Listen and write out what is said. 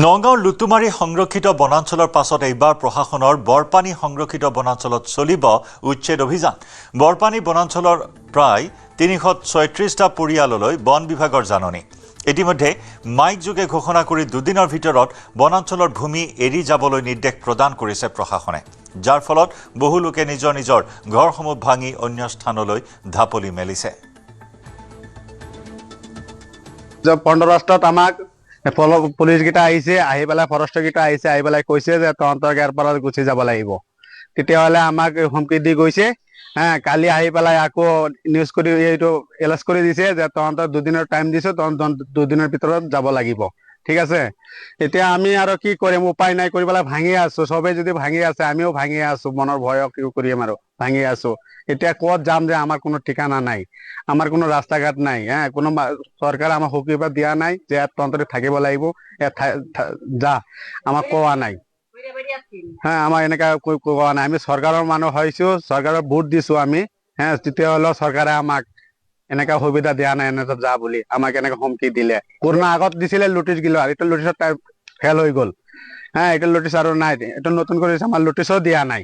নগাঁৱৰ লুটুমাৰী সংৰক্ষিত বনাঞ্চলৰ পাছত এইবাৰ প্ৰশাসনৰ বৰপানী সংৰক্ষিত বনাঞ্চলত চলিব উচ্ছেদ অভিযান। বৰপানী বনাঞ্চলৰ প্ৰায় ৩৩৬টা পৰিয়াললৈ বন বিভাগৰ জাননী। ইতিমধ্যে মাইক যোগে ঘোষণা কৰি দুদিনৰ ভিতৰত বনাঞ্চলৰ ভূমি এৰি যাবলৈ নিৰ্দেশ প্ৰদান কৰিছে প্ৰশাসনে, যাৰ ফলত বহু লোকে নিজৰ নিজৰ ঘৰসমূহ ভাঙি অন্য স্থানলৈ ঢাপলি মেলিছে। 15 আগষ্টত আমাক পুলিচ কেইটা আহিছে, আহি পেলাই ফৰেষ্টৰ কেইটা আহিছে, আহি পেলাই কৈছে যে তহঁতৰ ইয়াৰ পৰা গুচি যাব লাগিব। তেতিয়াহ'লে আমাক হুমকি দি গৈছে। কালি আহি পেলাই আকৌ নিউজ কৰি এইটো এলাৰ্ট কৰি দিছে যে তহঁতৰ দুদিনৰ টাইম দিছো, তহঁতৰ দুদিনৰ ভিতৰত যাব লাগিব। ঠিক আছে, এতিয়া আমি আৰু কি কৰিম, উপায় নাই কৰি পেলাই ভাঙি আছো। সবে যদি ভাঙি আছে আমিও ভাঙি আছো, মনৰ ভয়ক কি কৰিম আৰু ভাঙি আছো। এতিয়া ক'ত যাম যে আমাৰ কোনো ঠিকানা নাই, আমাৰ কোনো ৰাস্তা ঘাট নাই। কোনো চৰকাৰে আমাক সুবিধা দিয়া নাই যে তহঁতে থাকিব লাগিব, যা আমাক কোৱা নাই। আমাৰ এনেকা কোৱা নাই। আমি চৰকাৰৰ মানুহ হৈছো, চৰকাৰৰ ভোট দিছো আমি। তেতিয়াহ'লেও চৰকাৰে আমাক এনেকা সুবিধা দিয়া নাই, এনেকা যা বুলি আমাক এনেকা হুমকি দিলে। পুৰণা আগত দিছিলে নোটিচ গিলা, এতিয়া নোটিচত ফেল হৈ গ'ল। এতিয়া নোটিচ আৰু নাই, এইটো নতুন কৰি আমাৰ নোটিচো দিয়া নাই।